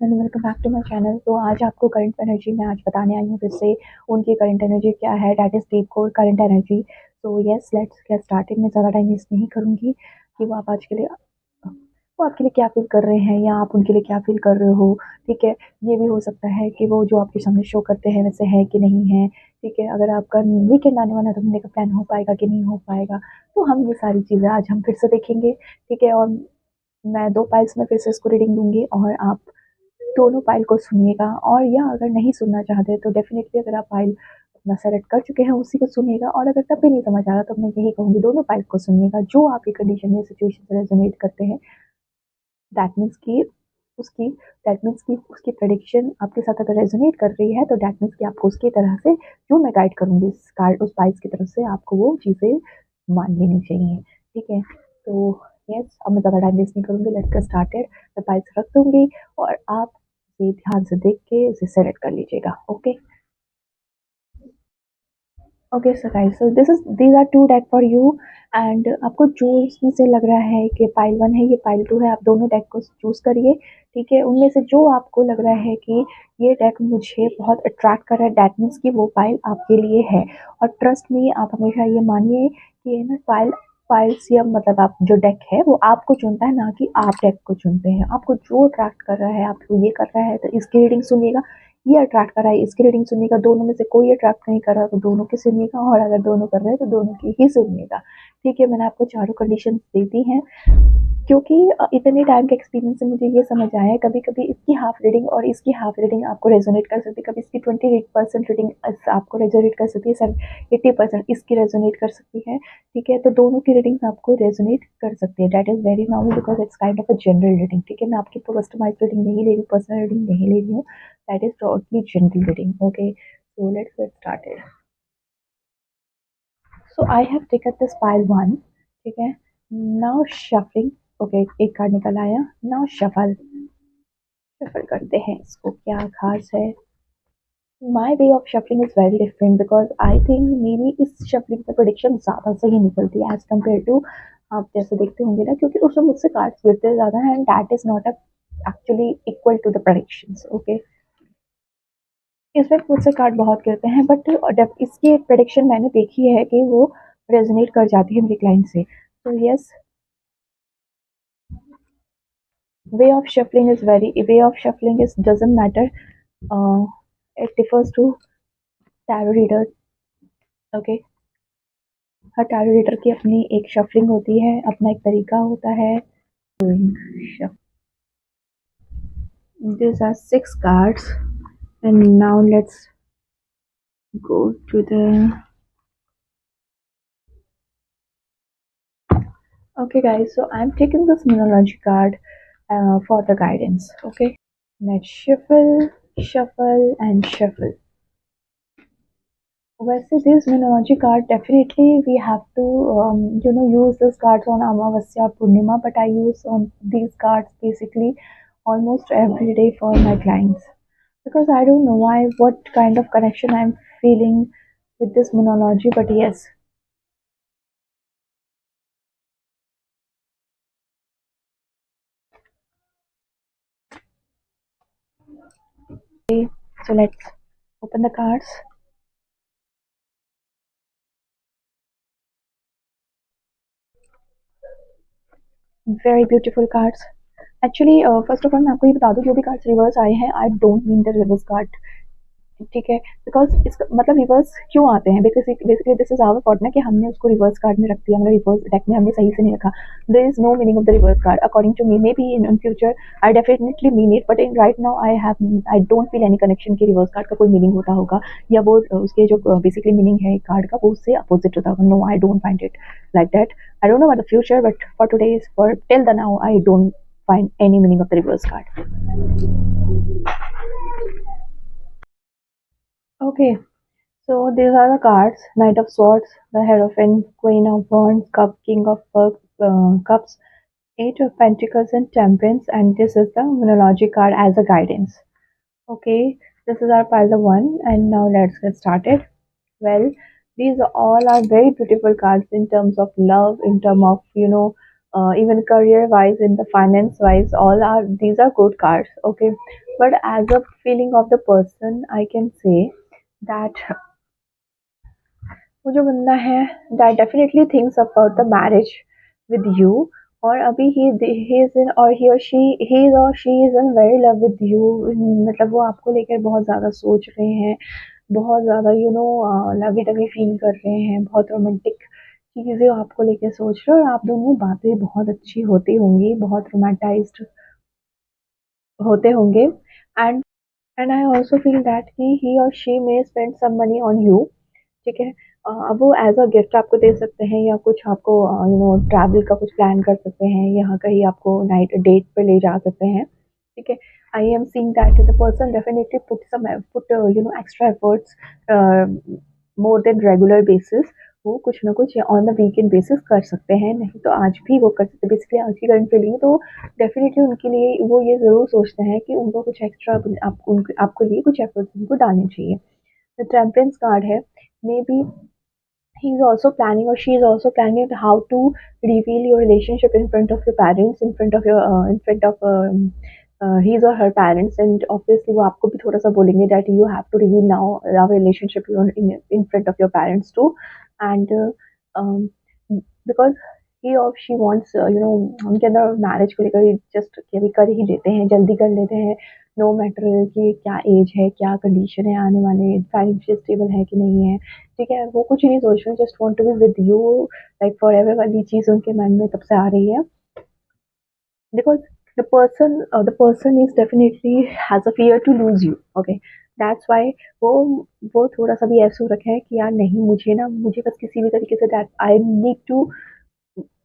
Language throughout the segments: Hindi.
Welcome back to my channel. तो आज आपको करंट एनर्जी मैं आज बताने आई हूँ फिर से। उनकी करंट एनर्जी क्या है, that is deep core current energy. So yes, let's get started. मैं ज़्यादा टाइम वेस्ट नहीं करूँगी कि वो आपके लिए क्या फ़ील कर रहे हैं या आप उनके लिए क्या फ़ील कर रहे हो, ठीक है? ये भी हो सकता है कि वो जो आपके सामने शो करते हैं वैसे है कि नहीं है, ठीक है? अगर आपका वीकेंड आने वाला है तो मिलने का प्लान हो पाएगा कि नहीं हो पाएगा, तो हम ये सारी चीज़ें आज हम फिर से देखेंगे, ठीक है? और मैं 2 पाइल्स में फिर से इसको रीडिंग दूँगी और आप दोनों फाइल को सुनिएगा। और या अगर नहीं सुनना चाहते तो डेफ़िनेटली अगर आप फाइल अपना सेलेक्ट कर चुके हैं उसी को सुनिएगा, और अगर तब भी नहीं समझ आ रहा तो मैं यही कहूँगी दोनों फाइल को सुनिएगा जो आपकी कंडीशन या सिचुएशन से रेजोनेट करते हैं। दैट मीन्स कि उसकी दैट मीन्स कि उसकी प्रेडिक्शन आपके साथ अगर रेजोनेट कर रही है तो दैट मीन्स कि आपको उसकी तरह से जो मैं गाइड करूँगी उस कार्ड उस फाइल्स की तरफ से आपको वो चीज़ें मान लेनी चाहिए, ठीक है? तो यस, अब मैं ज़्यादा टाइम वेस्ट नहीं करूँगी, लेट्स गेट स्टार्टेड। मैं फाइल्स रख दूँगी और आप इसे ध्यान से देख के इसे सेलेक्ट कर लीजिएगा, okay? Okay so guys, so these are 2 deck for you. And आपको जो इसमें से लग रहा है कि पाइल 1 है, ये पाइल 2 है, आप दोनों डेक को चूज़ करिए, ठीक है? उनमें से जो आपको लग रहा है कि ये डेक मुझे बहुत अट्रैक्ट कर रहा है, दैट मीन्स कि वो पाइल आपके लिए है। और ट्रस्ट मी, आप हमेशा ये मानिए कि ये ना फाइल्स या मतलब आप जो डेक है वो आपको चुनता है, ना कि आप डेक को चुनते हैं। आपको जो अट्रैक्ट कर रहा है, आपको ये कर रहा है तो इसकी रीडिंग सुनिएगा, ये अट्रैक्ट कर रहा है इसकी रीडिंग सुनिएगा, दोनों में से कोई अट्रैक्ट नहीं कर रहा तो दोनों की सुनिएगा, और अगर दोनों कर रहे हैं तो दोनों की ही सुनिएगा, ठीक है? मैंने आपको चारों कंडीशंस दे दी हैं क्योंकि इतने टाइम के एक्सपीरियंस से मुझे ये समझ आया है, कभी-कभी इसकी हाफ रीडिंग और इसकी हाफ रीडिंग आपको रेजोनेट कर सकती है, कभी इसकी 28% रीडिंग आपको रेजोनेट कर सकती है, 80% इसकी रेजोनेट कर सकती है, ठीक है? तो दोनों की रीडिंग्स आपको रेजोनेट कर सकती है। That is very normal because it's kind of a general reading, ठीक है? मैं आपकी कस्टमाइज्ड रीडिंग नहीं ले रही हूँ, पर्सनल रीडिंग नहीं ले रही हूँ। That is totally general reading. Okay, so let's get started. So I have taken this pile one. ठीक है? Now shuffling. Okay, एक कार्ड निकल आया. Now shuffle. Shuffle करते हैं इसको, क्या खास है? My way of shuffling is very different because I think मेरी इस shuffling से prediction ज़्यादा सही निकलती है as compared to आप जैसे देखते होंगे ना, क्योंकि उसमें मुझसे कार्ड्स गिरते ज़्यादा हैं and that is not a actually equal to the predictions. Okay, इसमें मुझसे कार्ड बहुत गिरते हैं बट इसकी प्रेडिक्शन मैंने देखी है कि वो रेजोनेट कर जाती है मेरी क्लाइंट से। तो yes, way of shuffling is doesn't matter, it differs to tarot reader, okay? हर टैरो रीडर की अपनी एक शफलिंग होती है, अपना एक तरीका होता है। These are 6 cards and now let's go to the okay guys, so I'm taking this numerology card for the guidance, okay? Let's shuffle, shuffle, and shuffle. Versus this numerology card, definitely we have to, use these cards on Amavasya Purnima, but I use on these cards basically almost every day for my clients because I don't know why, what kind of connection I'm feeling with this numerology, but yes. Okay, so let's open the cards. Very beautiful cards. Actually first of all मैं आपको ये बता दूं, जो भी कार्ड्स रिवर्स आए हैं I don't mean the reverse card, ठीक है? बिकॉज इसका मतलब रिवर्स क्यों आते हैं, because basically this is our fault ना कि हमने उसको रिवर्स कार्ड में रख दिया, मतलब रिवर्स डेक में हमने सही से नहीं रखा। There is no meaning of the reverse card according to me, may be in future I definitely mean it, but in right now I don't feel any connection कि रिवर्स कार्ड का कोई मीनिंग होता होगा या वो उसके जो बेसिकली मीनिंग है कार्ड का वो उससे अपोजिट होता होगा। No, I don't find it like that. I don't know about the future, but for today, for till the now, I don't find any meaning of the reverse card. Okay, so these are the cards: Knight of Swords, the Hierophant, Queen of Wands, Cup, King of Cups, Eight of Pentacles, and Temperance. And this is the Numerology card as a guidance. Okay, this is our pile of one, and now let's get started. Well, these all are very beautiful cards in terms of love, in terms of even career wise, in the finance wise, all are these are good cards. Okay, but as a feeling of the person I can say that वो जो बंदा है that definitely thinks about the marriage with you, और अभी he is in or he is or she is in very love with you. मतलब वो आपको लेकर बहुत ज़्यादा सोच रहे हैं, बहुत ज़्यादा लवी डवी फील कर रहे हैं, बहुत रोमांटिक चीज़ें आपको लेके सोच रहे हो, और आप दोनों में बातें बहुत अच्छी होती होंगी, बहुत रोमांटाइज्ड होते होंगे। And and I also feel that कि ही और she may spend some money on you. ठीक है। अब वो एज अ गिफ्ट आपको दे सकते हैं, या कुछ आपको ट्रैवल का कुछ प्लान कर सकते हैं, यहाँ कहीं आपको नाइट डेट पे ले जा सकते हैं। ठीक है। I am seeing that the person definitely put extra efforts more than regular basis. वो कुछ ना कुछ ऑन द वीकेंड बेसिस कर सकते हैं, नहीं तो आज भी वो कर सकते हैं। बेसिकली आज की करंट फीलिंग तो डेफिनेटली उनके लिए वो ये ज़रूर सोचते हैं कि उनको कुछ एक्स्ट्रा आपको लिए कुछ एफर्ट्स उनको डालने चाहिए। द टेम्परेंस कार्ड है, may B he is also planning or she is also planning how to reveal your relationship in front of your parents, in front of his or her parents, and obviously वो आपको भी थोड़ा सा बोलेंगे that you have to reveal now our relationship in front of your parents too, and um, because he or she wants उनके अंदर मैरिज को लेकर जस्ट अभी कर ही लेते हैं, जल्दी कर लेते हैं, नो मैटर कि क्या एज है, क्या कंडीशन है, आने वाले फाइनेंशियल स्टेबल है कि नहीं है। ठीक है, वो कुछ नहीं सोच रहे, just want to be with you like forever वाली चीज़ उनके मन में तब से आ रही है। Because the person is definitely has a fear to lose you, okay? That's why वो वो थोड़ा-सा भी ऐसे हो रखा है कि यार नहीं, मुझे बस किसी भी तरीके से that I need to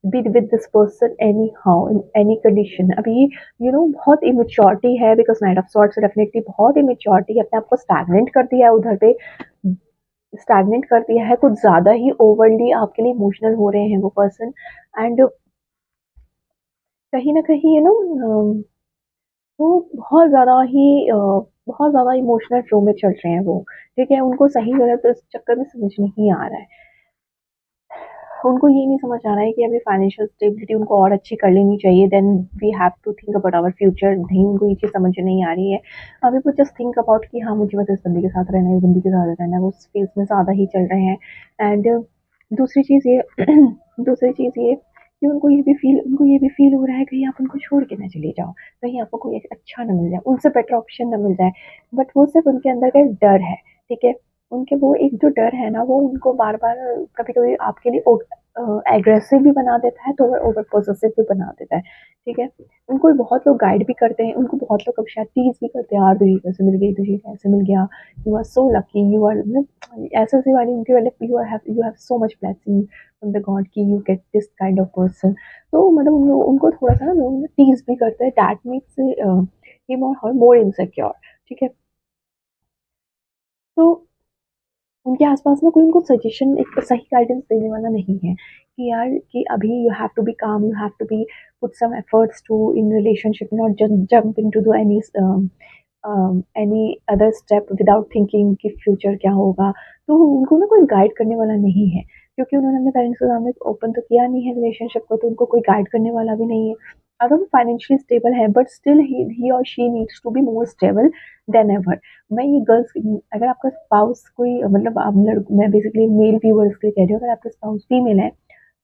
be with this person any how in any condition. अभी बहुत इमेच्योरिटी है, because knight of swords definitely बहुत इमेच्योरिटी, अपने आप को स्टैग्नेंट कर दिया है उधर पे, स्टैग्नेंट कर दिया है, कुछ ज़्यादा ही ओवरली आपके लिए इमोशनल हो रहे हैं वो पर्सन। एंड कहीं न कहीं वो बहुत ज़्यादा इमोशनल फ्लो में चल रहे हैं वो। ठीक है, उनको सही गलत इस चक्कर में समझ नहीं आ रहा है। उनको ये नहीं समझ आ रहा है कि अभी फाइनेंशियल स्टेबिलिटी उनको और अच्छी कर लेनी चाहिए, then we have to think about our future. नहीं, उनको ये चीज़ समझ नहीं आ रही है। अभी वो जस्ट थिंक अबाउट कि हाँ, मुझे बस इस बंदे के साथ रहना है, इस बंदी के साथ रहना है, वो उस फेज़ में ज़्यादा ही चल रहे हैं। एंड दूसरी चीज़ ये दूसरी चीज़ ये कि उनको ये भी फ़ील हो रहा है कहीं आप उनको छोड़ के ना चले जाओ, कहीं आपको कोई अच्छा ना मिल जाए, उनसे बेटर ऑप्शन ना मिल जाए। बट वो सिर्फ़ उनके अंदर का एक डर है, ठीक है? उनके वो एक जो डर है ना, वो उनको बार-बार कभी-कभी आपके लिए एग्रेसिव भी बना देता है, तो ओवर पॉसेसिव भी बना देता है। ठीक है? उनको बहुत लोग गाइड भी करते हैं, उनको बहुत लोग अब शायद टीज़ भी करते हैं, यार तुझे कैसे मिल गई, तुझे कैसे मिल गया, you are so lucky, you are मतलब ऐसे-ऐसे वाली उनकी मतलब you have so much blessing from the god कि you get this kind of person. तो मतलब उनको थोड़ा-सा ना लोग टीज़ भी करते हैं, दैट मेक्स हिम और हर मोर इनसिक्योर। ठीक है? तो उनके आस-पास ना कोई उनको सजेशन, एक सही गाइडेंस देने वाला नहीं है कि यार कि अभी you have to be calm, you have to be put some efforts to in relationship, not just jump into the any other step without thinking कि फ्यूचर क्या होगा। तो उनको ना कोई गाइड करने वाला नहीं है, क्योंकि उन्होंने अपने पेरेंट्स के सामने ओपन तो किया नहीं है रिलेशनशिप को, तो उनको कोई गाइड करने वाला भी नहीं है। अगर वो फाइनेंशियली स्टेबल है, बट स्टिल ही और she needs to be more stable than ever. मैं ये गर्ल्स, अगर आपका स्पाउस कोई मतलब आप मैं बेसिकली मेल व्यूअर्स के लिए कह रही हूँ, अगर आपका स्पाउस फीमेल है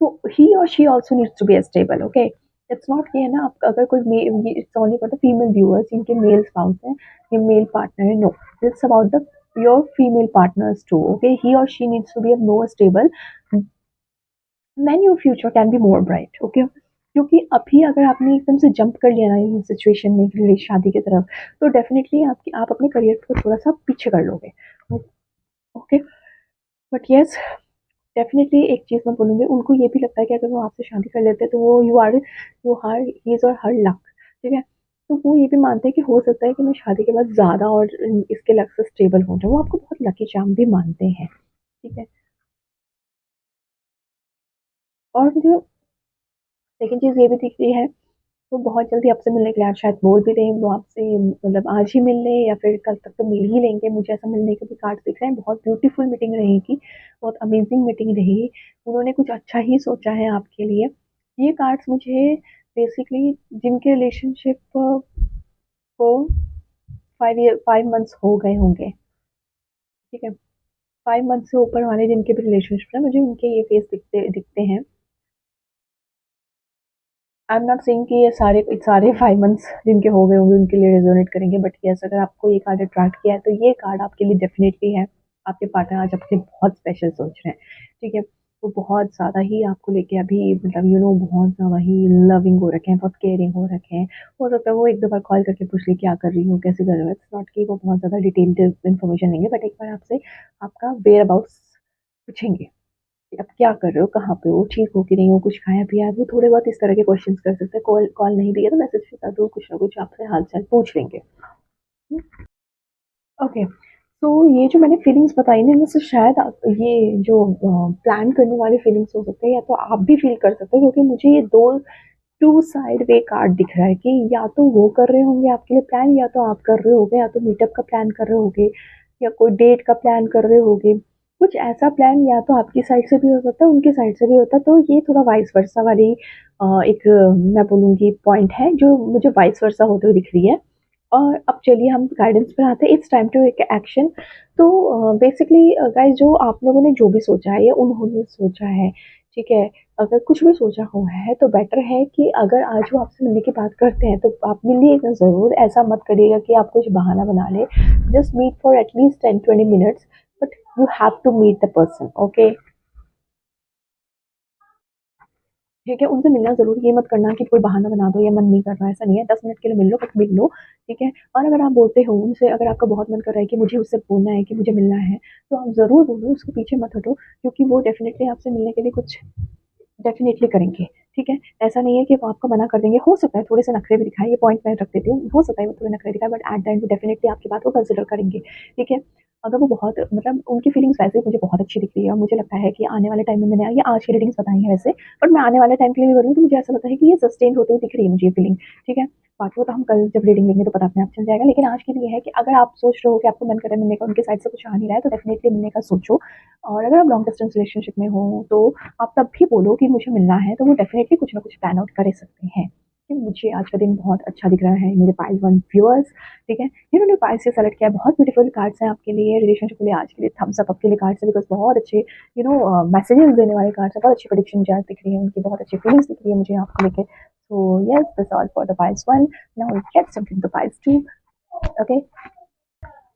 तो ही और she also needs to be stable, okay? It's not कि है ना, आप अगर कोई it's only for the female viewers जिनके मेल स्पाउस हैं या मेल पार्टनर है, no, it's about the your female partners too, okay? He और she needs to be more stable, then your future can be more bright, okay? क्योंकि अभी अगर आपने एकदम से जंप कर लिया ना इस सिचुएशन में शादी की तरफ, तो डेफिनेटली आप अपने करियर को थोड़ा सा पीछे कर लोगे, ओके? बट यस, डेफिनेटली एक चीज़ मैं बोलूँगी, उनको ये भी लगता है कि अगर वो आपसे शादी कर लेते हैं तो वो यू आर हिज और हर लक। ठीक है? तो वो ये भी मानते हैं कि हो सकता है कि मैं शादी के बाद ज़्यादा और इसके लक से स्टेबल हो जाऊँ, वो आपको बहुत लकी चार्म भी मानते हैं। ठीक है? और मुझे सेकंड चीज़ ये भी दिख रही है, वो बहुत जल्दी आपसे मिलने के लिए आज शायद बोल भी रहे हैं, वो आपसे मतलब आज ही मिल लें या फिर कल तक तो मिल ही लेंगे। मुझे ऐसा मिलने के भी कार्ड्स दिख रहे हैं। बहुत ब्यूटीफुल मीटिंग रहेगी, बहुत अमेजिंग मीटिंग रहेगी। उन्होंने कुछ अच्छा ही सोचा है आपके लिए। ये कार्ड्स मुझे बेसिकली जिनके रिलेशनशिप को 5 मंथ्स हो गए होंगे, ठीक है। 5 मंथ से ऊपर वाले जिनके भी रिलेशनशिप है, मुझे उनके ये फेस दिखते दिखते हैं। आई एम नॉट सेइंग कि ये सारे सारे 5 मंथ्स जिनके हो गए होंगे उनके लिए रेजोनेट करेंगे, बट यस, अगर आपको ये कार्ड अट्रैक्ट किया है तो ये कार्ड आपके लिए डेफिनेटली है। आपके पार्टनर आज आपके लिए बहुत स्पेशल सोच रहे हैं, ठीक है। वो बहुत ज़्यादा ही आपको लेके अभी मतलब बहुत ज़्यादा ही लविंग हो रखे हैं, बहुत केयरिंग हो रखे हैं। हो सकता है वो एक दो बार कॉल करके पूछ ले क्या कर रही हो, कैसे कर रहे हो। इट्स नॉट कि वो बहुत ज़्यादा डिटेल्ड इन्फॉर्मेशन लेंगे, बट एक बार आपसे आपका वेयर अबाउट्स पूछेंगे। आप क्या कर रहे हो, कहाँ पे हो, ठीक हो कि नहीं हो, कुछ खाया पिया है। वो थोड़े बहुत इस तरह के क्वेश्चंस कर सकते हैं। कॉल कॉल नहीं भी है तो मैसेज बता दो, कुछ ना कुछ आपसे हाल चाल पूछ लेंगे। ओके, तो ये जो मैंने फीलिंग्स बताई ना, इनमें से शायद ये जो प्लान करने वाली फीलिंग्स हो सकते हैं, या तो आप भी फील कर सकते हो, क्योंकि मुझे ये दो टू साइड वे कार्ड दिख रहा है कि या तो वो कर रहे होंगे आपके लिए प्लान, या तो आप कर रहे होगे, या तो मीटअप का प्लान कर रहे होगे, या कोई डेट का प्लान कर रहे होगे। कुछ ऐसा प्लान या तो आपकी साइड से भी हो सकता है, उनकी साइड से भी होता है। तो ये थोड़ा वाइस वर्सा वाली एक मैं बोलूँगी पॉइंट है जो मुझे वाइस वर्सा होते हुए दिख रही है। और अब चलिए हम गाइडेंस पर आते हैं। It's time to take action. तो बेसिकली गाइस, जो आप लोगों ने जो भी सोचा है, ये उन्होंने सोचा है, ठीक है। अगर कुछ भी सोचा हुआ है तो बेटर है कि अगर आज वो आपसे मिलने की बात करते हैं तो आप मिलिएगा ज़रूर। ऐसा मत करिएगा कि आप कुछ बहाना बना लें। Just meet for at least 10-20 minutes, but you have to meet the person, okay. ठीक है, उनसे मिलना ज़रूर। ये मत करना कि कोई बहाना बना दो या मन नहीं कर रहा है, ऐसा नहीं है। 10 मिनट के लिए मिल लो, बट मिल लो, ठीक है। और अगर आप बोलते हो उनसे, अगर आपका बहुत मन कर रहा है कि मुझे उससे बोलना है, कि मुझे मिलना है, तो आप ज़रूर बोलो, उसके पीछे मत हटो, क्योंकि वो डेफ़िनिटली आपसे मिलने के लिए कुछ डेफ़िनेटली करेंगे, ठीक है। ऐसा नहीं है कि वो आपको मना कर देंगे। हो सकता है थोड़े से नखरे भी दिखाएँ, ये पॉइंट मैं रख देती हूँ। हो सकता है वो थोड़े नखरे दिखाएँ, बट एट द एंड वो डेफ़िनेटली आपकी बात को कंसिडर करेंगे, ठीक है। अगर वो बहुत मतलब उनकी फीलिंग्स वैसे ही मुझे बहुत अच्छी दिख रही है, और मुझे लगता है कि आने वाले टाइम में, मैंने ये आज की रीडिंग्स बताई हैं वैसे, बट मैं आने वाले टाइम के लिए भी बोल रही हूँ, तो मुझे ऐसा लगता है कि ये सस्टेन होते हुए दिख रही है मुझे ये फीलिंग, ठीक है। बाकी वो तो हम कल जब रीडिंग लेंगे तो पता अपने आप चल जाएगा। लेकिन आज के लिए है कि अगर आप सोच रहे हो कि आपको मन कर रहा है मिलने का, उनके साइड से कुछ आ नहीं रहा है, तो डेफ़िनेटली मिलने का सोचो। और अगर आप लॉन्ग डिस्टेंस रिलेशनशिप में हो, तो आप तब भी बोलो कि मुझे मिलना है, तो वो डेफ़िनेटली कुछ ना कुछ प्लान आउट कर ही सकते हैं। कि मुझे आज का दिन बहुत अच्छा दिख रहा है मेरे पाइल वन व्यूअर्स, ठीक है। जिन्होंने पाइल से सेलेक्ट किया, बहुत ब्यूटीफुल कार्ड्स हैं आपके लिए रिलेशनशिप के लिए। आज के लिए थम्स अप आपके लिए कार्ड्स है, बिकॉज़ बहुत अच्छे मैसेजेस देने वाले कार्ड्स हैं। बहुत अच्छी प्रेडिक्शन मुझे आज दिख रही है, उनकी बहुत अच्छी फीलिंग्स दिख रही है मुझे आपको लेके। So yes, that's all for the piles 1। Now let's jump into the piles 2, ओके।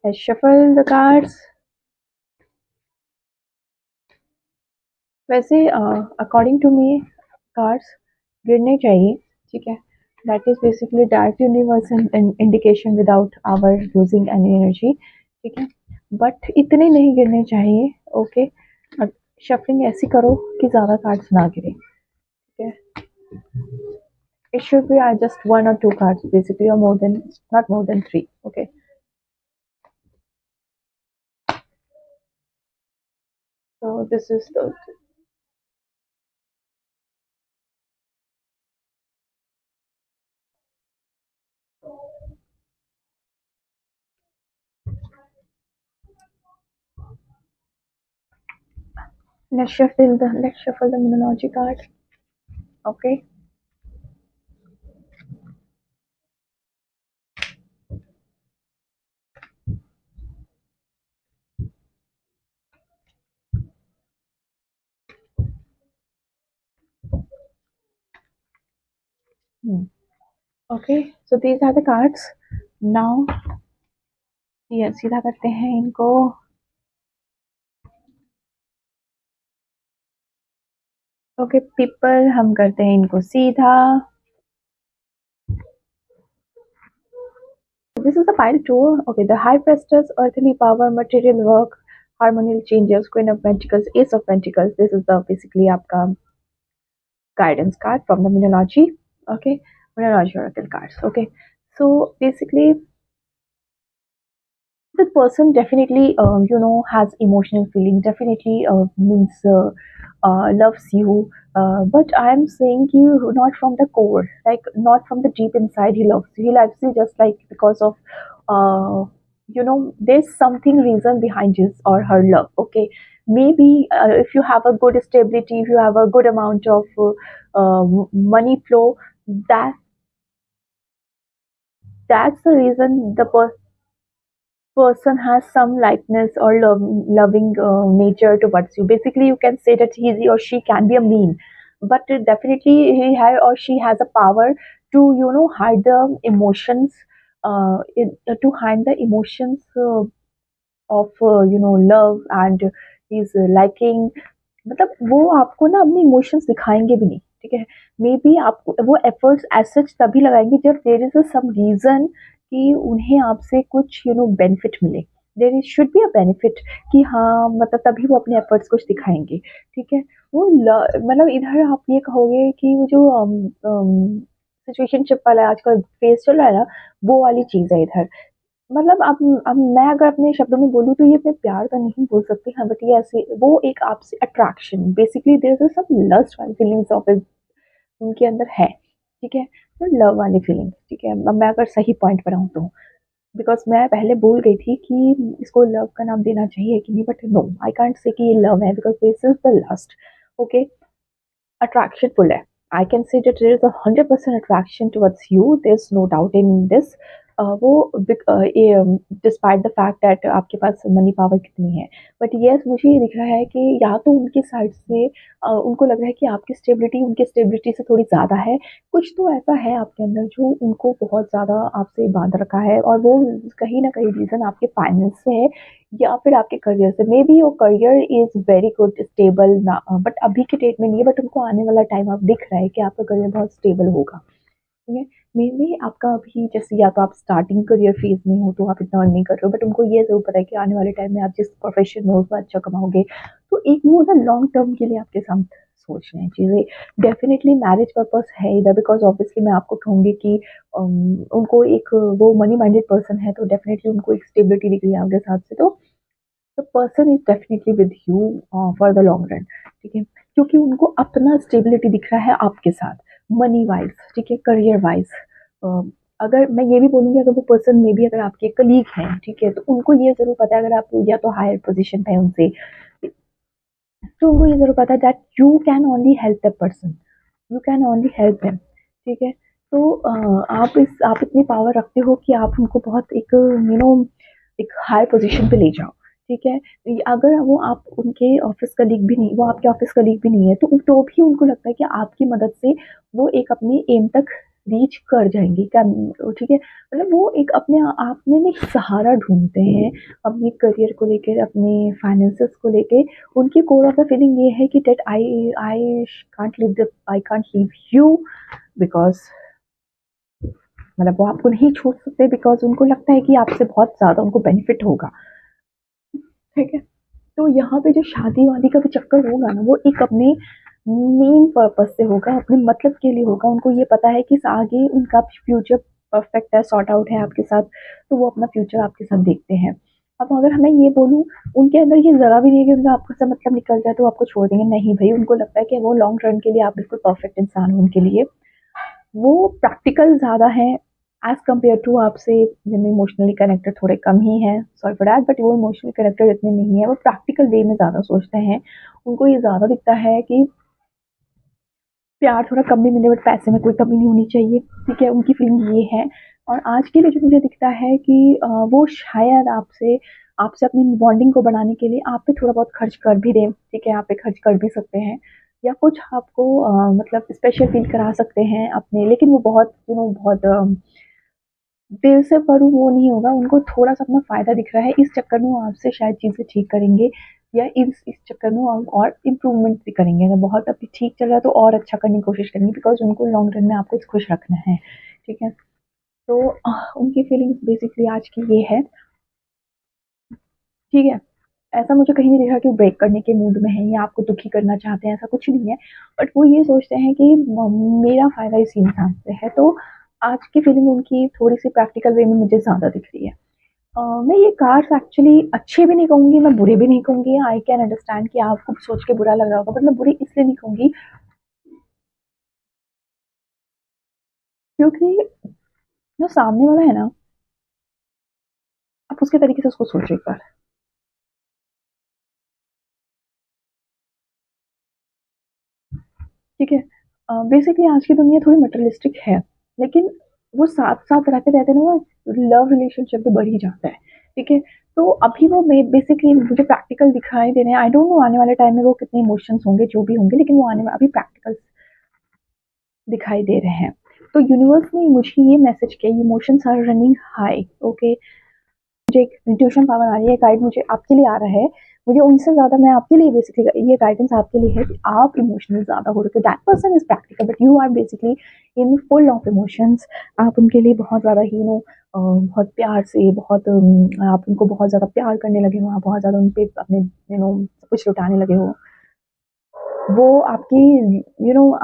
Let's shuffle the cards. वैसे अकॉर्डिंग टू मी कार्ड्स गिरने चाहिए, ठीक है। That is basically dark universe indication without our using any energy, ठीक है। बट इतने नहीं गिरने चाहिए, ओके। शफलिंग ऐसी करो कि ज़्यादा कार्ड्स ना गिरे, ठीक है। It should be just 1 or 2 cards basically, or more than, not more than 3, okay. So this is the let's shuffle the numerology card, okay. Hmm. Okay, so these are the cards. Now ये सीधा करते हैं इनको। ओके पीपल, हम करते हैं इनको सीधा। This is the pile two. Okay, the High Priestess, earthly power, material work, harmonial changes, Queen of Pentacles, Ace of Pentacles. This is the basically आपका guidance card from the Minology. Okay, Minology Oracle cards. Okay, so basically the person definitely has emotional feeling, definitely means loves you, but I'm saying you not from the core, like not from the deep inside. He loves you, he loves you just like because of there's something reason behind his or her love, okay. Maybe if you have a good stability, if you have a good amount of money flow, that that's the reason the person. person has some likeness or loving nature towards you. Basically, you can say that he or she can be a mean, but definitely or she has a power to hide the emotions, to hide the emotions of love and his liking. मतलब वो आपको ना अपने इमोशंस दिखाएंगे भी नहीं, ठीक है। मे बी आपको वो एफर्ट्स एज सच तभी लगाएंगे जब there is a some reason कि उन्हें आपसे कुछ बेनिफिट मिले। There is should be a benefit कि हाँ मतलब तभी वो अपने एफर्ट्स कुछ दिखाएंगे, ठीक है। वो मतलब इधर आप ये कहोगे कि वो जो सिचुएशनशिप वाला आजकल फेस चल रहा है ना, वो वाली चीज है इधर। मतलब अब मैं अगर अपने शब्दों में बोलूँ तो ये मैं प्यार तो नहीं बोल सकती, हाँ, बट ये ऐसे वो एक आपसे attraction, basically there is some lust वाली फीलिंग्स ऑफ उनके अंदर है, ठीक है। तो लव वाली फीलिंग, ठीक है। अब मैं अगर सही पॉइंट पर आऊँ तो बिकॉज मैं पहले बोल गई थी कि इसको लव का नाम देना चाहिए कि नहीं, but no I can't say कि ये लव है because this is the lust. Okay, attraction full है। I can say that there is 100% attraction towards you. There's no doubt in this. वो डिस्पाइट द फैक्ट दैट आपके पास मनी पावर कितनी है, बट यस मुझे ये दिख रहा है कि या तो उनकी साइड से उनको लग रहा है कि आपकी स्टेबिलिटी उनकी स्टेबिलिटी से थोड़ी ज़्यादा है। कुछ तो ऐसा है आपके अंदर जो उनको बहुत ज़्यादा आपसे बांध रखा है, और वो कहीं ना कहीं रीज़न आपके फाइनेंस से है या फिर आपके करियर से। May be your career is very good stable ना, बट अभी के डेट में नहीं है, बट उनको आने वाला टाइम अब दिख रहा है कि आपका करियर बहुत स्टेबल होगा, ठीक है। मे बी आपका अभी जैसे या तो आप स्टार्टिंग करियर फेज में हो तो आप इतना अर्न नहीं कर रहे हो, बट उनको ये जरूर पता है कि आने वाले टाइम में आप जिस प्रोफेशन में हो उसमें अच्छा कमाओगे। तो एक वो ना लॉन्ग टर्म के लिए आपके साथ सोच रहे हैं चीजें। डेफिनेटली मैरिज पर्पस है इधर, बिकॉज ऑब्वियसली मैं आपको कहूंगी कि उनको एक वो मनी माइंडेड पर्सन है, तो डेफिनेटली उनको एक स्टेबिलिटी दिख रही है आपके साथ से। तो the person is definitely with you for the long run, ठीक है। क्योंकि उनको अपना स्टेबिलिटी दिख रहा है आपके साथ, मनी वाइज, ठीक है, करियर वाइज। अगर मैं ये भी बोलूंगी अगर वो पर्सन में भी अगर आपके कलीग हैं, ठीक है, तो उनको ये जरूर पता है अगर आप या तो हायर पोजीशन पे हैं उनसे, तो उनको ये जरूर पता है that you can only help the person, you can only help them, ठीक है। तो आप इतनी पावर रखते हो कि आप उनको बहुत एक एक हाई पोजीशन पे ले जाओ, ठीक है। अगर वो आप उनके ऑफिस कलीग भी नहीं, वो आपके ऑफिस कलीग भी नहीं है, तो भी उनको लगता है कि आपकी मदद से वो एक अपने एम तक रीच कर जाएंगे क्या, ठीक है। मतलब वो एक अपने आप में ना एक सहारा ढूंढते हैं अपने करियर को लेकर, अपने फाइनेंसेस को लेके। उनकी कोर ऑफ द फीलिंग ये है कि that I I I can't leave you because मतलब वो आपको नहीं छोड़ सकते, बिकॉज उनको लगता है कि आपसे बहुत ज्यादा उनको बेनिफिट होगा, ठीक है। तो यहाँ पे जो शादी वादी का भी चक्कर होगा ना, वो एक अपने मेन पर्पस से होगा, अपने मतलब के लिए होगा। उनको ये पता है कि आगे उनका फ्यूचर परफेक्ट है, सॉर्ट आउट है आपके साथ, तो वो अपना फ्यूचर आपके साथ देखते हैं। अब अगर हमें ये बोलूं, उनके अंदर ये जरा भी नहीं है कि उनका आपको से मतलब निकल जाए तो आपको छोड़ देंगे, नहीं भाई, उनको लगता है कि वो लॉन्ग रन के लिए आप बिल्कुल परफेक्ट इंसान हो उनके लिए। वो प्रैक्टिकल ज़्यादा है एज़ कम्पेयर टू आपसे, जिनमें इमोशनली कनेक्टेड थोड़े कम ही हैं, सॉरी फॉर दैट, बट वो इमोशनली कनेक्टेड इतने नहीं है, वो प्रैक्टिकल वे में ज़्यादा सोचते हैं। उनको ये ज़्यादा दिखता है कि प्यार थोड़ा कम भी मिले बट पैसे में कोई कमी नहीं होनी चाहिए, ठीक है, उनकी फीलिंग ये है। और आज के लिए जो मुझे दिखता है कि वो शायद आपसे आपसे अपनी बॉन्डिंग को बढ़ाने के लिए आप पे थोड़ा बहुत खर्च कर भी दें, ठीक है, आप पे खर्च कर भी सकते हैं, या कुछ आपको मतलब स्पेशल फील करा सकते हैं अपने, लेकिन वो बहुत बहुत दिल से करूँ वो नहीं होगा, उनको थोड़ा-सा अपना फ़ायदा दिख रहा है, इस चक्कर में वो आपसे शायद चीज़ें ठीक करेंगे, या इस चक्कर में वो और इम्प्रूवमेंट भी करेंगे। अगर बहुत अभी ठीक चल रहा है तो और अच्छा करने की कोशिश करेंगे, बिकॉज़ उनको लॉन्ग रन में आपको खुश रखना है, ठीक है? तो उनकी फीलिंग्स बेसिकली आज की ये है, ठीक है? ऐसा मुझे कहीं नहीं दिख रहा कि वो ब्रेक करने के मूड में हैं या आपको दुखी करना चाहते हैं, ऐसा कुछ नहीं है। बट वो ये सोचते हैं कि मेरा फ़ायदा इसी इंसान से है, तो आज की फीलिंग उनकी थोड़ी-सी प्रैक्टिकल वे में मुझे ज़्यादा दिख रही है। मैं ये कार्स एक्चुअली अच्छे भी नहीं कहूँगी, मैं बुरे भी नहीं कहूँगी। आई कैन अंडरस्टैंड कि आपको सोच के बुरा लग रहा होगा, बट मैं बुरी इसलिए नहीं कहूँगी क्योंकि जो सामने वाला है ना, आप उसके तरीके से उसको सोचो एक बार, ठीक है। बेसिकली आज की दुनिया थोड़ी मटेरियलिस्टिक है, लेकिन वो साथ-साथ रहते-रहते ना वो लव रिलेशनशिप भी बढ़ ही जाता है, ठीक है? तो अभी वो बेसिकली मुझे प्रैक्टिकल दिखाई दे रहे हैं। आई डोंट नो आने वाले टाइम में वो कितने इमोशंस होंगे, जो भी होंगे, लेकिन वो आने में अभी प्रैक्टिकल दिखाई दे रहे हैं। तो यूनिवर्स ने मुझे ये मैसेज किया, emotions are running high, okay. मुझे एक इंट्यूशन पावर आ रही है, गाइड मुझे आपके लिए आ रहा है। मुझे उनसे ज़्यादा मैं आपके लिए बेसिकली ये गाइडेंस आपके लिए है कि आप इमोशनल ज़्यादा हो रहे हो। That person is practical but you are basically in full of emotions. आप उनके लिए बहुत ज़्यादा ही बहुत प्यार से बहुत आप उनको बहुत ज़्यादा प्यार करने लगे हो, आप बहुत ज़्यादा उन पे अपने सब कुछ लुटाने लगे हो। वो आपकी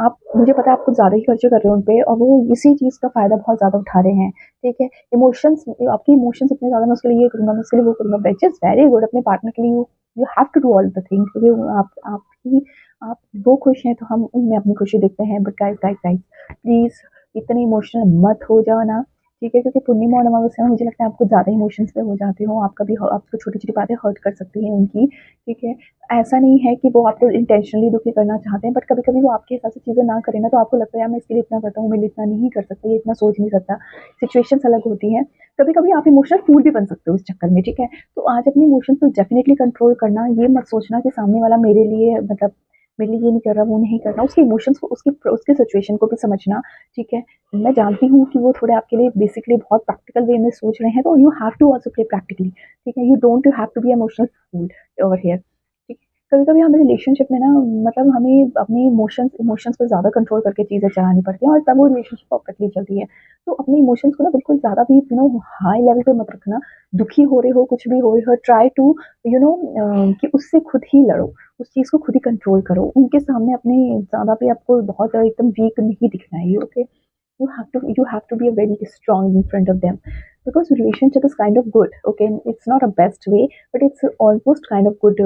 आप मुझे पता है आप कुछ ज़्यादा ही खर्चे कर रहे हो उन पे और वो इसी चीज़ का फ़ायदा बहुत ज़्यादा उठा रहे हैं, ठीक है? इमोशंस आपकी इमोशंस इतने ज़्यादा, मैं उसके लिए ये करूँगा, मैं उसके लिए वो करूँगा, व्हिच इज़ वेरी गुड। अपने पार्टनर के लिए you you have to do all the things, क्योंकि आप वो खुश हैं तो हम उनमें अपनी खुशी देखते हैं। But guys guys guys please इतने इमोशनल मत हो जाओ ना, ठीक है? क्योंकि पूर्णिमा और अमावस्या में मुझे लगता है आप कुछ ज़्यादा इमोशंस पे हो जाते हो, आप कभी आपको छोटी-छोटी बातें हर्ट कर सकती हैं उनकी, ठीक है? ऐसा नहीं है कि वो आपको इंटेंशनली दुखी करना चाहते हैं, बट कभी-कभी वो आपके हिसाब से चीज़ें ना करें ना, तो आपको लगता है यार मैं इसके लिए इतना करता हूँ, मेरे लिए इतना नहीं कर सकता, ये इतना सोच नहीं सकता। सिचुएशंस अलग होती हैं। कभी-कभी आप इमोशनल फूल भी बन सकते हो उस चक्कर में, ठीक है? तो आज अपने इमोशंस को डेफिनिटली कंट्रोल करना, ये मत सोचना कि सामने वाला मेरे लिए मतलब मेरे लिए ये नहीं कर रहा, वो नहीं कर रहा। उसके इमोशंस को उसकी सिचुएशन को भी समझना, ठीक है? मैं जानती हूँ कि वो थोड़े आपके लिए बेसिकली बहुत प्रैक्टिकल वे में सोच रहे हैं, तो you have to also play practically, ठीक है? You don't have to be emotional fool over here, ठीक है? कभी-कभी हमें रिलेशनशिप में ना मतलब हमें अपने इमोशंस इमोशंस पे ज़्यादा कंट्रोल करके चीज़ें चलानी पड़ती हैं और तब वो रिलेशनशिप परफेक्टली चलती है। तो अपने इमोशंस को ना बिल्कुल ज़्यादा भी हाई लेवल पे मत रखना। दुखी हो रहे हो, कुछ भी हो रहे हो, ट्राई टू कि उससे खुद ही लड़ो, उस चीज़ को खुद ही कंट्रोल करो। उनके सामने अपने ज़्यादा भी आपको बहुत एकदम वीक नहीं दिखना है, okay? You have to be a very strong in front of them, because relationship is kind of good, okay? It's not a best way but it's almost kind of good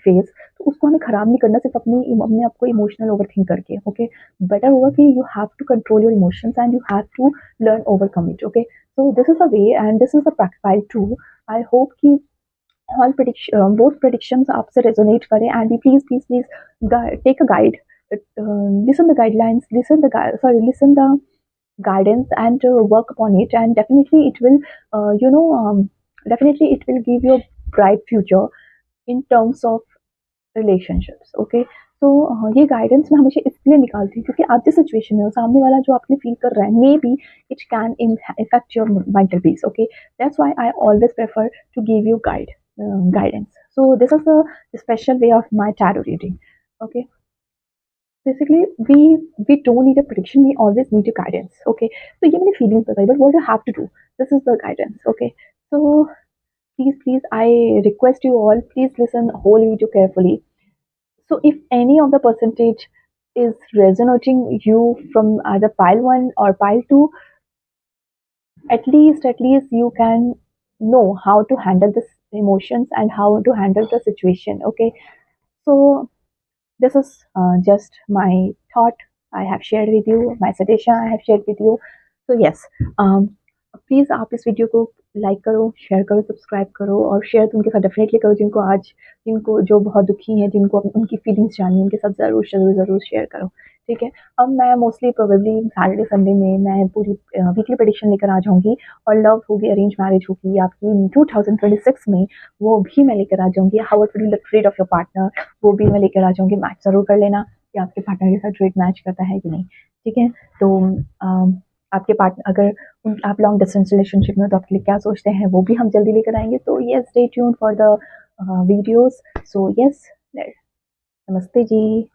phase। तो उसको हमें खराब नहीं करना सिर्फ अपने आप को इमोशनल ओवरथिंक करके, ओके? बेटर होगा कि you have to control your emotions and you have to learn overcome it, okay? So this is a way and this is a practical to. I hope कि all prediction both predictions आपसे resonate करें and you please take a guide, listen the guidelines, listen the guidance and work upon it, and definitely it will definitely it will give you a bright future in terms of relationships, okay? तो ये गाइडेंस मैं हमेशा इसलिए निकालती हूँ क्योंकि आप जिस सिचुएशन में हो, सामने वाला जो आपके लिए फील कर रहा है, may be it can effect your mental peace, okay? That's why I always prefer to give you guidance. So this is a special way of my tarot reading, okay? Basically we don't need a prediction, we always need a guidance, okay? So ये मेरी feelings बताई, but what you have to do, this is the guidance, okay? So please I request you all, please listen whole video carefully. So if any of the percentage is resonating you from either pile 1 or pile 2, at least you can know how to handle this emotions and how to handle the situation, okay? So this is just my thought I have shared with you, my suggestion I have shared with you. So yes, please आप इस वीडियो को लाइक करो, शेयर करो, सब्सक्राइब करो और शेयर तो उनके साथ डेफिनेटली करो जिनको जो बहुत दुखी हैं, जिनको उनकी फीलिंग्स जाननी है, उनके साथ ज़रूर शेयर करो, ठीक है? अब मैं मोस्टली प्रोबेबली सैटरडे संडे में मैं पूरी वीकली प्रेडिक्शन लेकर आ जाऊँगी और लव होगी, अरेंज मैरिज होगी आपकी 2026 में, वो भी मैं लेकर आ जाऊँगी। How to be afraid of your partner, वो भी मैं लेकर आ जाऊँगी। मैच ज़रूर कर लेना कि आपके पार्टनर के साथ ट्रेड मैच करता है कि नहीं, ठीक है? तो आपके पार्टनर अगर आप लॉन्ग डिस्टेंस रिलेशनशिप में हो तो आपके लिए क्या सोचते हैं, वो भी हम जल्दी लेकर आएँगे। तो yes, stay tuned for the videos. So yes, नमस्ते जी।